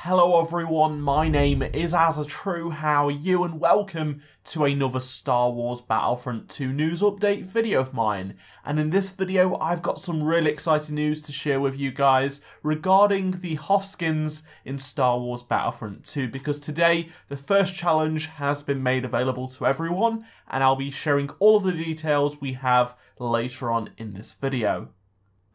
Hello everyone, my name is AZZATRU, how are you, and welcome to another Star Wars Battlefront 2 news update video of mine. And in this video I've got some really exciting news to share with you guys regarding the Hoth skins in Star Wars Battlefront 2, because today the first challenge has been made available to everyone and I'll be sharing all of the details we have later on in this video.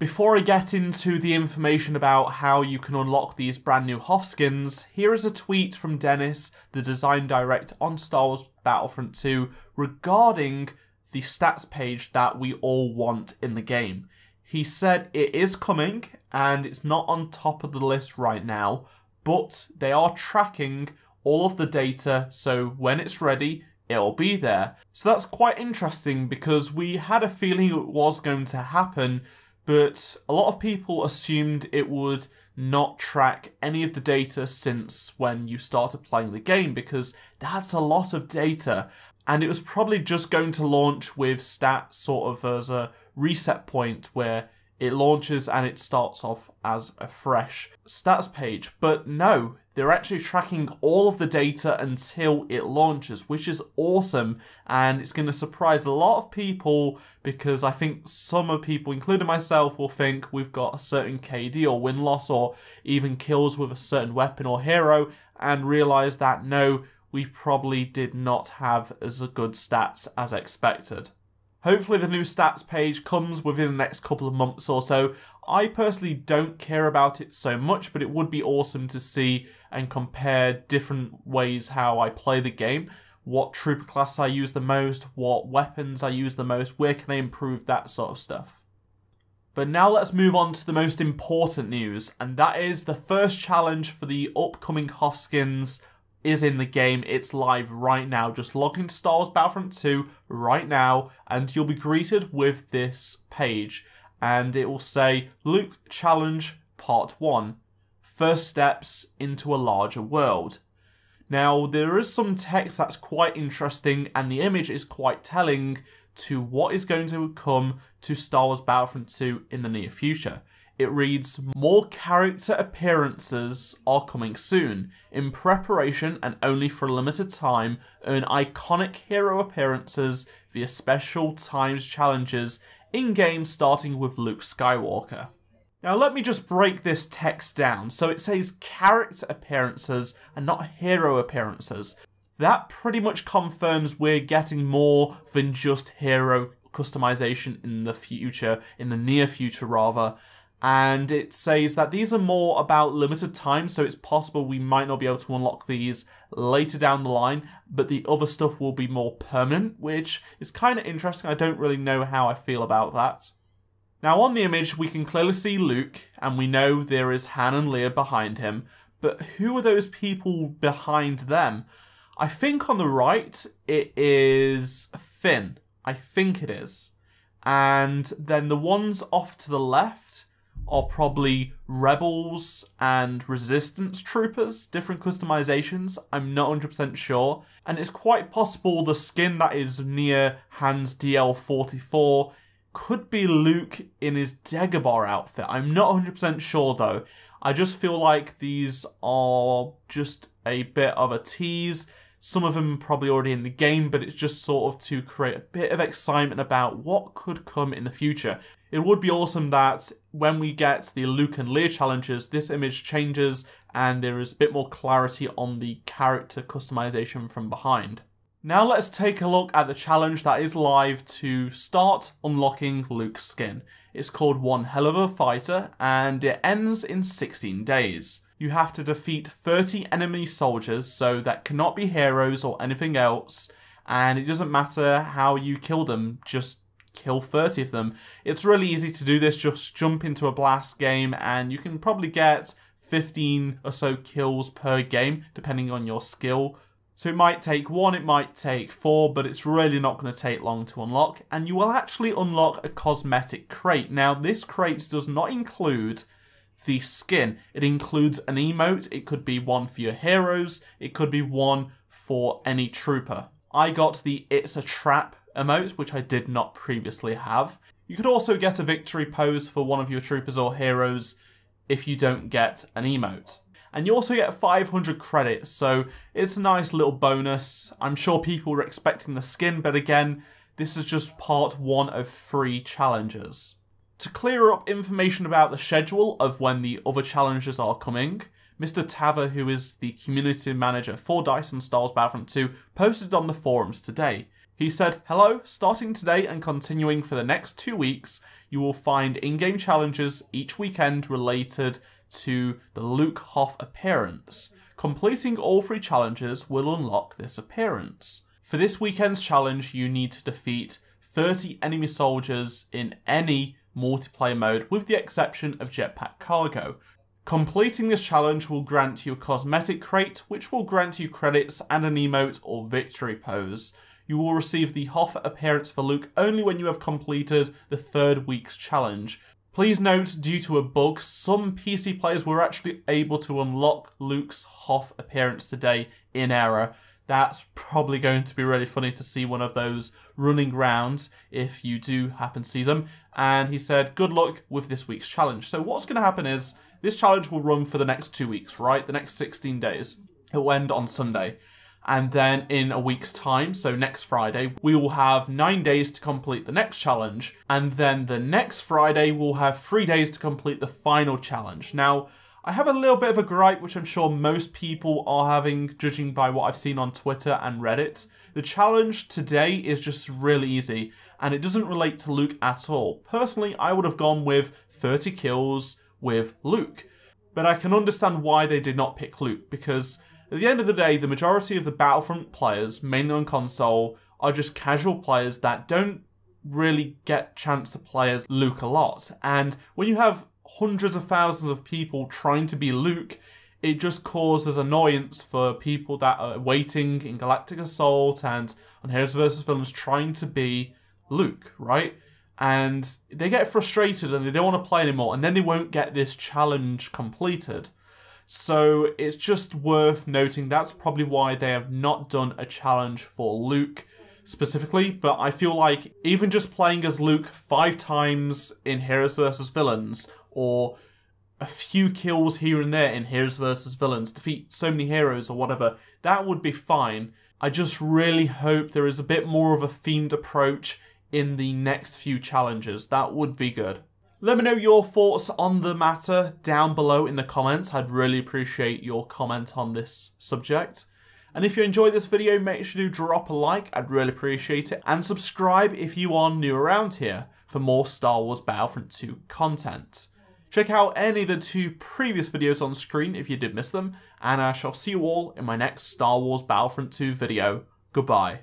Before I get into the information about how you can unlock these brand new Hoth skins, here is a tweet from Dennis, the design director on Star Wars Battlefront 2, regarding the stats page that we all want in the game. He said it is coming and it's not on top of the list right now, but they are tracking all of the data, so when it's ready, it'll be there. So that's quite interesting because we had a feeling it was going to happen, but a lot of people assumed it would not track any of the data since when you started playing the game, because that's a lot of data, and it was probably just going to launch with stats sort of as a reset point where it launches and it starts off as a fresh stats page. But no, they're actually tracking all of the data until it launches, which is awesome, and it's going to surprise a lot of people, because I think some of people, including myself, will think we've got a certain KD or win-loss or even kills with a certain weapon or hero, and realise that no, we probably did not have as good stats as expected. Hopefully the new stats page comes within the next couple of months or so. I personally don't care about it so much, but it would be awesome to see and compare different ways how I play the game, what trooper class I use the most, what weapons I use the most, where can I improve, that sort of stuff. But now let's move on to the most important news, and that is the first challenge for the upcoming Hoth skins is in the game. It's live right now. Just log into Star Wars Battlefront 2 right now and you'll be greeted with this page, and it will say Luke Challenge Part 1, First Steps into a Larger World. Now there is some text that's quite interesting and the image is quite telling to what is going to come to Star Wars Battlefront 2 in the near future. It reads, more character appearances are coming soon. In preparation and only for a limited time, earn iconic hero appearances via special timed challenges in-game, starting with Luke Skywalker. Now let me just break this text down. So it says character appearances and not hero appearances. That pretty much confirms we're getting more than just hero customization in the future, in the near future rather. And it says that these are more about limited time, so it's possible we might not be able to unlock these later down the line, but the other stuff will be more permanent, which is kind of interesting. I don't really know how I feel about that. Now on the image we can clearly see Luke, and we know there is Han and Leia behind him, but who are those people behind them? I think on the right it is Finn. I think it is. And then the ones off to the left are probably Rebels and Resistance troopers, different customizations, I'm not 100% sure. And it's quite possible the skin that is near Han's DL-44 could be Luke in his Dagobah outfit. I'm not 100% sure though. I just feel like these are just a bit of a tease. Some of them are probably already in the game, but it's just sort of to create a bit of excitement about what could come in the future. It would be awesome that when we get the Luke and Leia challenges, this image changes and there is a bit more clarity on the character customization from behind. Now let's take a look at the challenge that is live to start unlocking Luke's skin. It's called One Hell of a Fighter and it ends in 16 days. You have to defeat 30 enemy soldiers, so that cannot be heroes or anything else, and it doesn't matter how you kill them, just kill 30 of them. It's really easy to do this, just jump into a blast game and you can probably get 15 or so kills per game, depending on your skill. So it might take 1, it might take 4, but it's really not going to take long to unlock, and you will actually unlock a cosmetic crate. Now this crate does not include the skin. It includes an emote. It could be one for your heroes. It could be one for any trooper. I got the It's a Trap emote, which I did not previously have. You could also get a victory pose for one of your troopers or heroes if you don't get an emote. and you also get 500 credits, so it's a nice little bonus. I'm sure people were expecting the skin, but again, this is just part 1 of 3 challenges. To clear up information about the schedule of when the other challenges are coming, Mr. Tava, who is the community manager for DICE and Star Wars Battlefront 2, posted on the forums today. He said, "Hello, starting today and continuing for the next 2 weeks, you will find in-game challenges each weekend related to the Luke Hoth appearance. Completing all 3 challenges will unlock this appearance. For this weekend's challenge, you need to defeat 30 enemy soldiers in any multiplayer mode, with the exception of Jetpack Cargo. Completing this challenge will grant you a cosmetic crate, which will grant you credits and an emote or victory pose. You will receive the Hoth appearance for Luke only when you have completed the 3rd week's challenge. Please note, due to a bug, some PC players were actually able to unlock Luke's Hoth appearance today in error. That's probably going to be really funny to see one of those running around if you do happen to see them." And he said, "Good luck with this week's challenge." So what's going to happen is, this challenge will run for the next 2 weeks, right? The next 16 days. It will end on Sunday. And then in a week's time, so next Friday, we will have 9 days to complete the next challenge. And then the next Friday, we'll have 3 days to complete the final challenge. Now, I have a little bit of a gripe, which I'm sure most people are having, judging by what I've seen on Twitter and Reddit. The challenge today is just really easy, and it doesn't relate to Luke at all. Personally, I would have gone with 30 kills with Luke. But I can understand why they did not pick Luke, because at the end of the day, the majority of the Battlefront players, mainly on console, are just casual players that don't really get a chance to play as Luke a lot. And when you have hundreds of thousands of people trying to be Luke, it just causes annoyance for people that are waiting in Galactic Assault and on Heroes vs. Villains trying to be Luke, right? And they get frustrated and they don't want to play anymore, and then they won't get this challenge completed. So it's just worth noting that's probably why they have not done a challenge for Luke specifically, but I feel like even just playing as Luke 5 times in Heroes vs. Villains, or a few kills here and there in Heroes vs. Villains, defeat so many heroes or whatever, that would be fine. I just really hope there is a bit more of a themed approach in the next few challenges. That would be good. Let me know your thoughts on the matter down below in the comments. I'd really appreciate your comment on this subject. And if you enjoyed this video, make sure to drop a like. I'd really appreciate it. And subscribe if you are new around here for more Star Wars Battlefront 2 content. Check out any of the 2 previous videos on screen if you did miss them. And I shall see you all in my next Star Wars Battlefront 2 video. Goodbye.